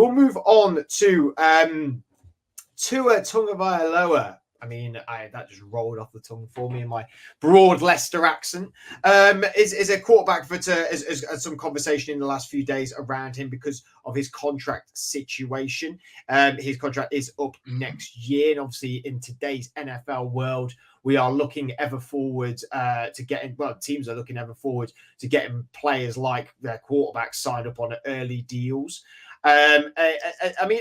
We'll move on to Tua Tagovailoa. I mean, that just rolled off the tongue for me in my broad Leicester accent. Is a quarterback for has some conversation in the last few days around him because of his contract situation. His contract is up next year, and obviously in today's NFL world, we are looking ever forward to getting. Well, teams are looking ever forward to getting players like their quarterbacks signed up on early deals. I mean,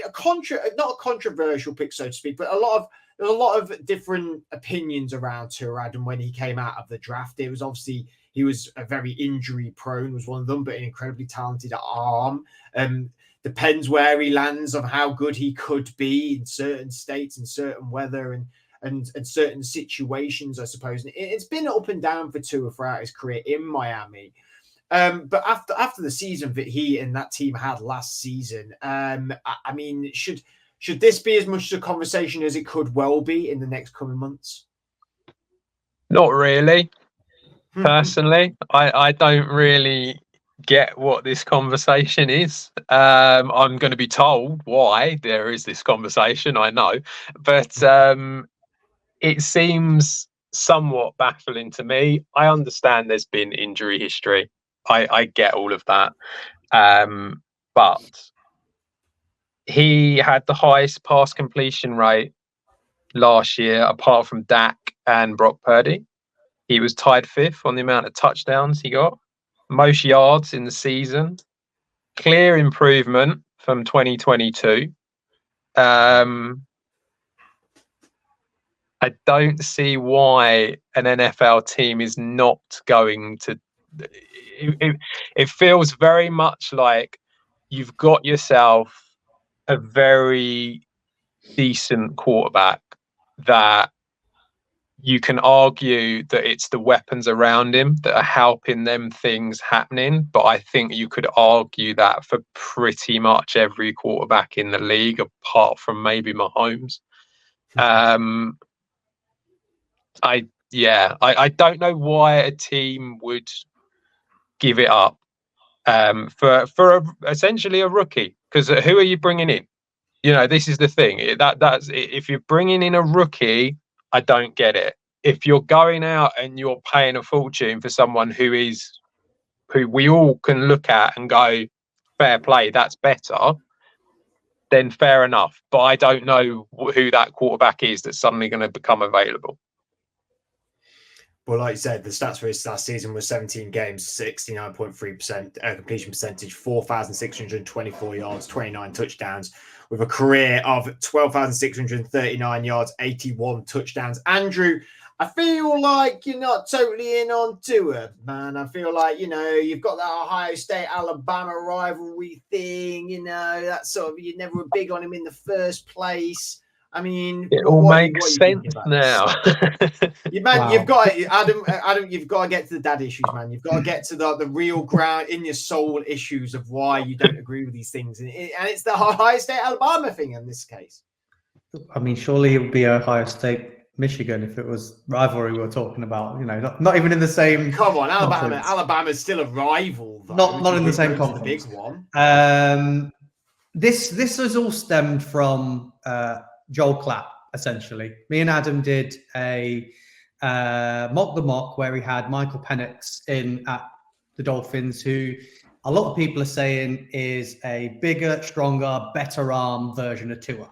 not a controversial pick, so to speak, but there's a lot of different opinions around Tua Adam when he came out of the draft. It was obviously he was a very injury prone, was one of them, but an incredibly talented arm. Depends where he lands on how good he could be in certain states, in certain weather, and certain situations, I suppose. And it's been up and down for Tua throughout his career in Miami. But after the season that he and that team had last season, I mean, should this be as much a conversation as it could well be in the next coming months? Not really. Personally, I don't really get what this conversation is. I'm going to be told why there is this conversation, I know. But it seems somewhat baffling to me. I understand there's been injury history. I get all of that. But he had the highest pass completion rate last year, apart from Dak and Brock Purdy. He was tied 5th on the amount of touchdowns he got. Most yards in the season. Clear improvement from 2022. I don't see why an NFL team is not going to... It feels very much like you've got yourself a very decent quarterback that you can argue that it's the weapons around him that are helping them things happening. But I think you could argue that for pretty much every quarterback in the league, apart from maybe Mahomes. I don't know why a team would give it up for essentially a rookie. Because who are you bringing in? You know, this is the thing. That's if you're bringing in a rookie, I don't get it. If you're going out and you're paying a fortune for someone who we all can look at and go, fair play, that's better, then fair enough. But I don't know who that quarterback is that's suddenly going to become available. Well, like you said, the stats for his last season was 17 games, 69.3% completion percentage, 4,624 yards, 29 touchdowns, with a career of 12,639 yards, 81 touchdowns. Andrew, I feel like you're not totally in on Tua, man. I feel like, you've got that Ohio State-Alabama rivalry thing, that sort of, you never were big on him in the first place. I mean, it all makes sense now. You've got Adam. You've got to get to the dad issues, man. You've got to get to the real ground in your soul issues of why you don't agree with these things, and it's the Ohio State Alabama thing in this case. I mean, surely it would be Ohio State Michigan if it was rivalry we were talking about. Not even in the same. Come on, Alabama's still a rival, though. Not in the same conference. The big one. This has all stemmed from Joel Clapp, essentially. Me and Adam did a mock the mock where we had Michael Penix in at the Dolphins, who a lot of people are saying is a bigger, stronger, better arm version of Tua.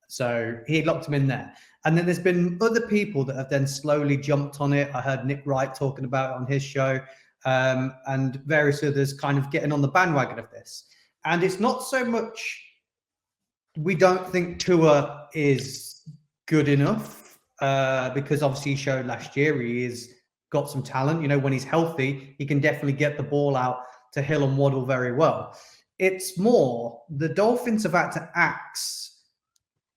So he locked him in there. And then there's been other people that have then slowly jumped on it. I heard Nick Wright talking about it on his show, and various others kind of getting on the bandwagon of this. And it's not so much we don't think Tua is good enough because obviously he showed last year he has got some talent. When he's healthy, he can definitely get the ball out to Hill and Waddle very well. It's more the Dolphins have had to axe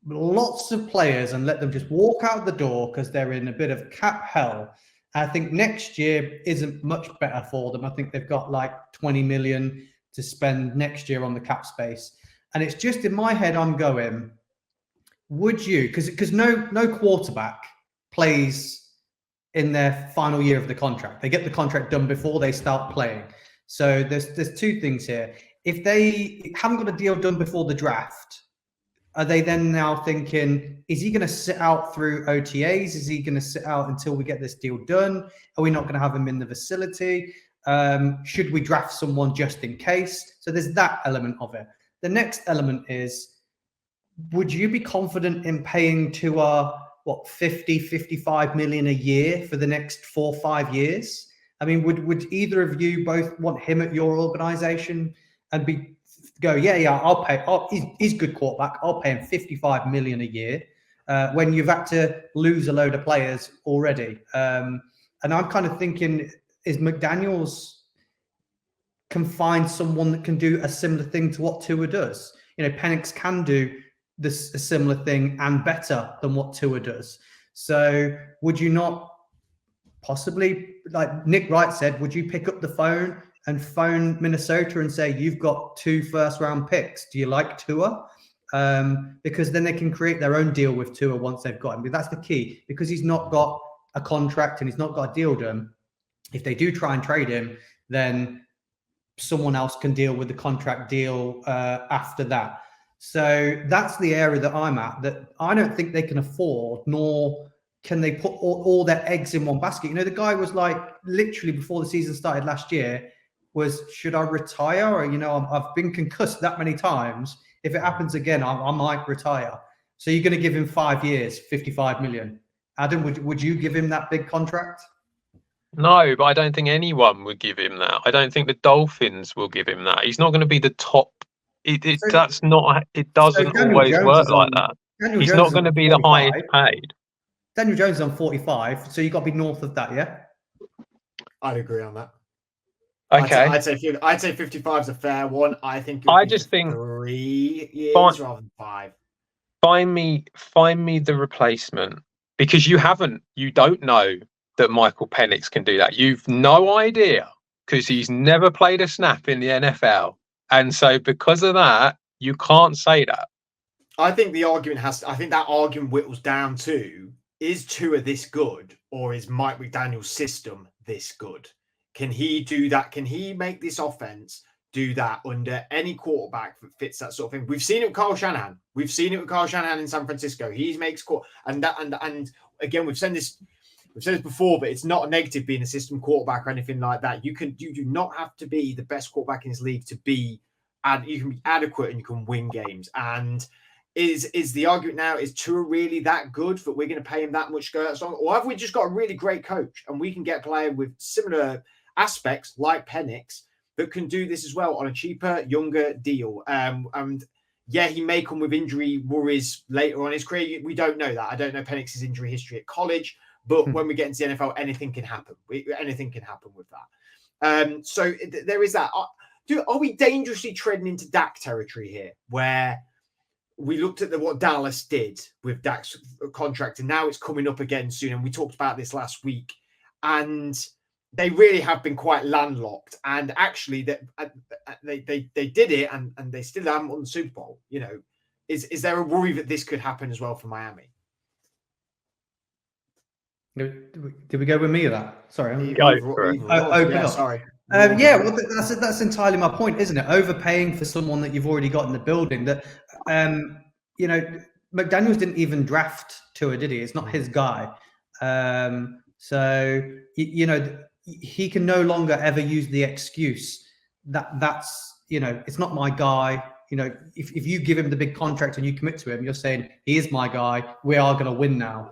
lots of players and let them just walk out the door because they're in a bit of cap hell. I think next year isn't much better for them. I think they've got like 20 million to spend next year on the cap space. And it's just in my head, I'm going, would you, because no quarterback plays in their final year of the contract. They get the contract done before they start playing. So there's two things here. if they haven't got a deal done before the draft, are they then now thinking, is he going to sit out through OTAs? Is he going to sit out until we get this deal done? Are we not going to have him in the facility? Should we draft someone just in case? So there's that element of it. The next element is, would you be confident in paying Tua, 55 million a year for the next 4 or 5 years? I mean, would either of you both want him at your organization and go, I'll pay. He's a good quarterback. I'll pay him 55 million a year when you've had to lose a load of players already. And I'm kind of thinking, is McDaniels can find someone that can do a similar thing to what Tua does? Penix can do a similar thing and better than what Tua does. So would you not possibly, like Nick Wright said, would you pick up the phone and phone Minnesota and say, you've got 2 first-round picks. Do you like Tua? Because then they can create their own deal with Tua once they've got him. But that's the key, because he's not got a contract and he's not got a deal done. If they do try and trade him, then someone else can deal with the contract deal after that. So that's the area that I'm at, that I don't think they can afford, nor can they put all their eggs in one basket. The guy was like, literally before the season started last year, was, should I retire? Or, I've been concussed that many times. If it happens again, I might retire. So you're going to give him 5 years, 55 million. Adam, would you give him that big contract? No, but I don't think anyone would give him that. I don't think the Dolphins will give him that. He's not going to be the top. It doesn't always work like that. He's not going to be the highest paid. Daniel Jones is on 45, so you've got to be north of that, yeah? I'd agree on that. Okay. I'd say 55 is a fair one. I think I just think 3 years rather than 5. Find me the replacement, because you don't know that Michael Penix can do that. You've no idea, because he's never played a snap in the NFL. And so because of that, you can't say that. I think the argument that argument whittles down to, is Tua this good, or is Mike McDaniel's system this good? Can he do that? Can he make this offense do that under any quarterback that fits that sort of thing? We've seen it with Kyle Shanahan. We've seen it with Kyle Shanahan in San Francisco. He makes and again, we've said this before, but it's not a negative being a system quarterback or anything like that. You do not have to be the best quarterback in this league to be, and you can be adequate and you can win games. And is the argument now, is Tua really that good that we're going to pay him that much go? Or have we just got a really great coach and we can get a player with similar aspects like Penix that can do this as well on a cheaper, younger deal? And yeah, he may come with injury worries later on in his career. We don't know that. I don't know Penix's injury history at college, but when we get into the NFL, anything can happen. Anything can happen with that. So there is that. Are we dangerously treading into Dak territory here, where we looked at what Dallas did with Dak's contract, and now it's coming up again soon? And we talked about this last week, and they really have been quite landlocked. And actually, they did it, and they still haven't won the Super Bowl. Is there a worry that this could happen as well for Miami? Did we go with me or that? Sorry, sorry. Well, that's entirely my point, isn't it? Overpaying for someone that you've already got in the building. That McDaniels didn't even draft Tua, did he? It's not his guy. So he can no longer ever use the excuse that's it's not my guy. If you give him the big contract and you commit to him, you're saying he is my guy. We are going to win now,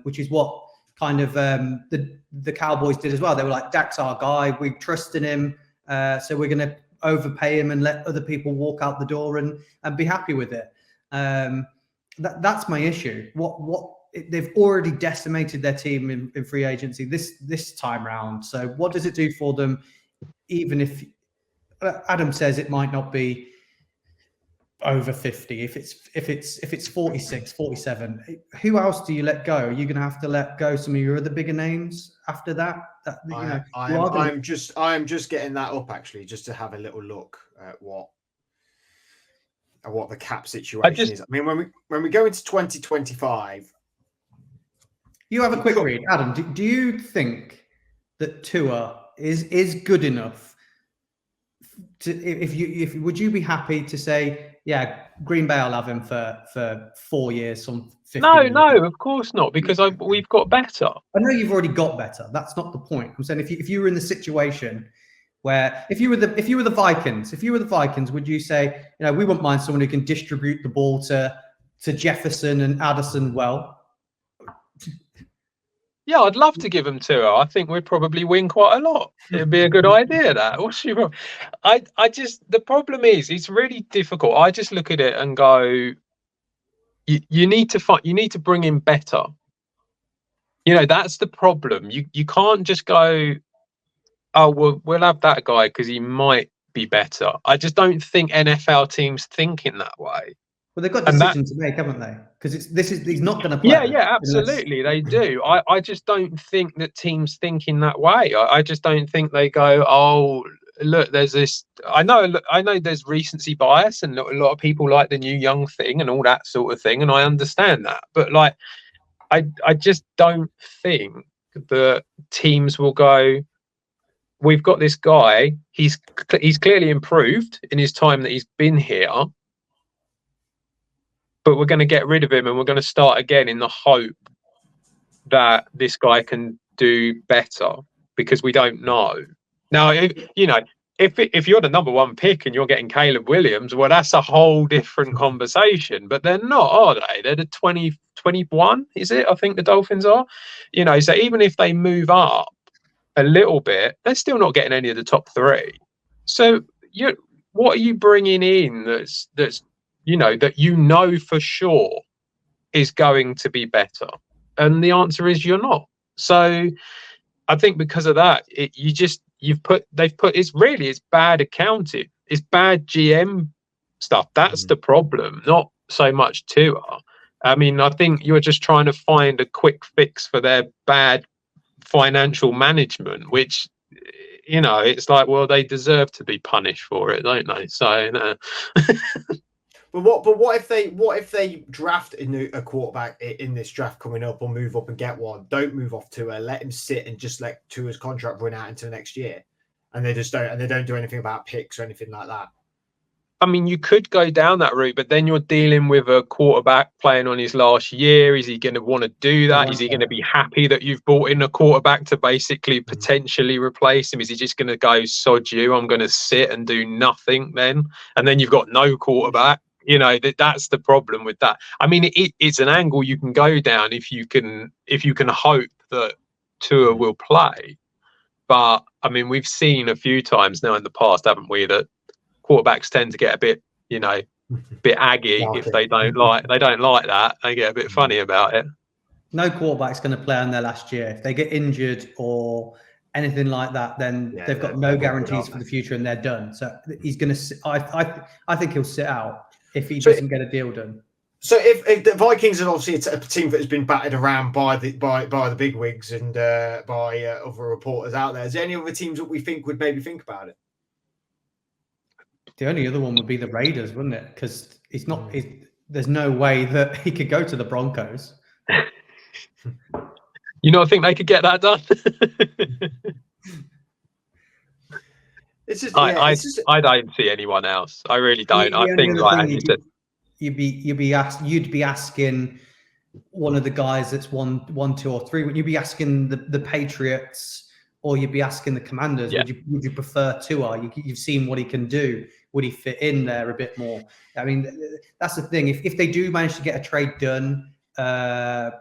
which is what kind of the Cowboys did as well. They were like, Dak's our guy. We trust in him, so we're going to overpay him and let other people walk out the door and be happy with it. That's my issue. They've already decimated their team in free agency this time round. So what does it do for them? Even if Adam says it might not be over 50, if it's 46, 47, who else do you let go? Are you going to have to let go some of your other bigger names after that? I'm just getting that up actually, just to have a little look at what the cap situation is. I mean, when we go into 2025, you have a quick read, Adam. Do you think that Tua is good enough would you be happy to say, yeah, Green Bay, I'll have him for 4 years, some 50 million? No, of course not, because we've got better. I know you've already got better. That's not the point. I'm saying if you were in the situation where if you were the Vikings, would you say, we wouldn't mind someone who can distribute the ball to Jefferson and Addison well? Yeah, I'd love to give them Tua. I think we'd probably win quite a lot. It'd be a good idea. That. What's your? I just, the problem is it's really difficult. I just look at it and go, you need to bring in better. That's the problem. You can't just go, oh, we'll have that guy because he might be better. I just don't think NFL teams think in that way. Well, they've got decisions to make, haven't they? Because he's not going to play. Yeah, absolutely, they do. I just don't think that teams think in that way. I just don't think they go, oh, look, there's this. I know there's recency bias, and a lot of people like the new young thing and all that sort of thing, and I understand that. But like, I just don't think that teams will go, we've got this guy. He's clearly improved in his time that he's been here. But we're going to get rid of him and we're going to start again in the hope that this guy can do better, because we don't know. Now, if you're the number one pick and you're getting Caleb Williams, well, that's a whole different conversation. But they're not, are they? They're the 21, is it? I think the Dolphins are. So even if they move up a little bit, they're still not getting any of the top three. So what are you bringing in that's that for sure is going to be better? And the answer is you're not. So I think because of that, it's bad accounting. It's bad GM stuff. That's the problem, not so much Tua. I mean, I think you're just trying to find a quick fix for their bad financial management, which, it's like, well, they deserve to be punished for it, don't they? So, no. But what if they draft a quarterback in this draft coming up, or move up and get one? Don't move off Tua, let him sit and just let Tua's contract run out into next year, and they don't do anything about picks or anything like that. I mean, you could go down that route, but then you're dealing with a quarterback playing on his last year. Is he going to want to do that? Is he going to be happy that you've brought in a quarterback to basically potentially replace him? Is he just going to go, sod you, I'm going to sit and do nothing then? And then you've got no quarterback. That's the problem with that. I mean, it's an angle you can go down if you can hope that Tua will play. But I mean, we've seen a few times now in the past, haven't we, that quarterbacks tend to get a bit aggy if they don't like that. They get a bit funny about it. No quarterback's going to play on their last year. If they get injured or anything like that, then they've got no guarantees for the future and they're done. So he's going to. I think he'll sit out if he doesn't get a deal done. So if the Vikings are obviously a team that has been battered around by the bigwigs and by other reporters out there, is there any other teams that we think would maybe think about it? The only other one would be the Raiders, wouldn't it? Because there's no way that he could go to the Broncos. You don't think they could get that done? I don't see anyone else. I really don't. I think, like you said, you'd be asking one of the guys that's one, 2, or 3. Would you be asking the Patriots, or you'd be asking the Commanders? Yeah. Would you prefer Tua? You've seen what he can do. Would he fit in there a bit more? I mean, that's the thing. If they do manage to get a trade done, the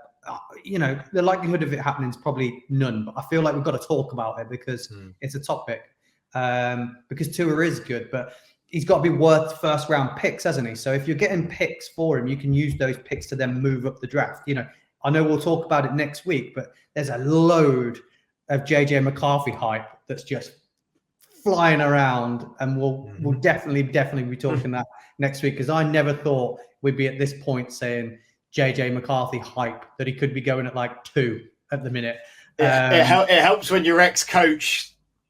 likelihood of it happening is probably none. But I feel like we've got to talk about it because it's a topic. Because Tua is good, but he's got to be worth first round picks, hasn't he? So if you're getting picks for him, you can use those picks to then move up the draft. I know we'll talk about it next week, but there's a load of JJ McCarthy hype that's just flying around, and we'll definitely be talking that next week, because I never thought we'd be at this point saying JJ McCarthy hype, that he could be going at like 2 at the minute. It helps when your ex-coach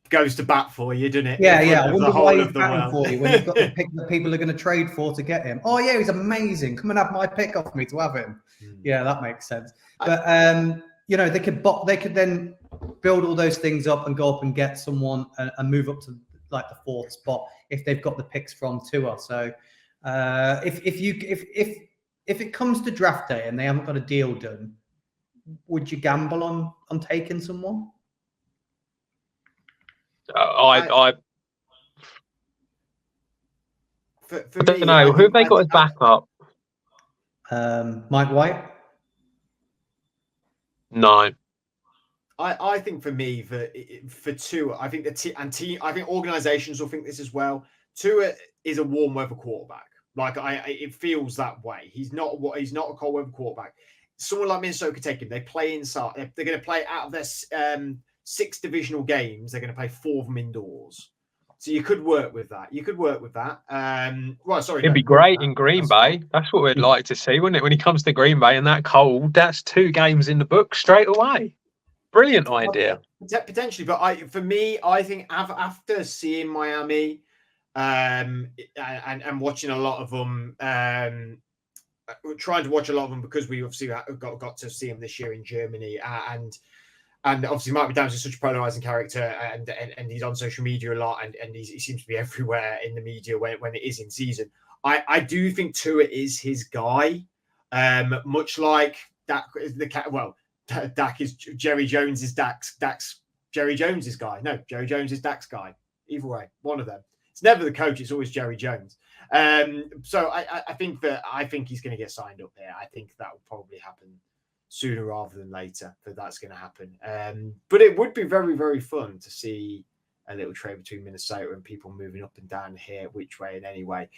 goes to bat for you, doesn't it? Yeah. I wonder why he's batting for you when you've got the pick that people are going to trade for to get him. Oh yeah, he's amazing. Come and have my pick off me to have him. Yeah, that makes sense. But they could then build all those things up and go up and get someone and move up to like the 4th spot if they've got the picks from Tua. So if it comes to draft day and they haven't got a deal done, would you gamble on taking someone? I don't me, know. Who have they got as backup? Mike White? No. I think for me, for Tua, I think I think organizations will think this as well. Tua is a warm weather quarterback. Like it feels that way. He's not a cold weather quarterback. Someone like Minnesota could take him. They play inside. They're going to play out of their 6 divisional games. They're going to play 4 of them indoors. So you could work with that. Well, sorry. It'd be great in Green Bay. That's what we'd like to see, wouldn't it? When he comes to Green Bay and that cold, that's 2 games in the book straight away. Brilliant idea. Potentially, but I think after seeing Miami and watching a lot of them, trying to watch a lot of them because we obviously got to see him this year in Germany, and obviously Michael Downs is such a polarizing character, and he's on social media a lot, and he seems to be everywhere in the media when it is in season. I do think Tua is his guy, much like Dak is Dak is Jerry Jones is Dak's Jerry Jones's guy. No, Jerry Jones is Dak's guy. Either way, one of them. It's never the coach. It's always Jerry Jones. So I think he's going to get signed up there. I think that will probably happen sooner rather than later. That's going to happen. But it would be very, very fun to see a little trade between Minnesota and people moving up and down here, which way and any way.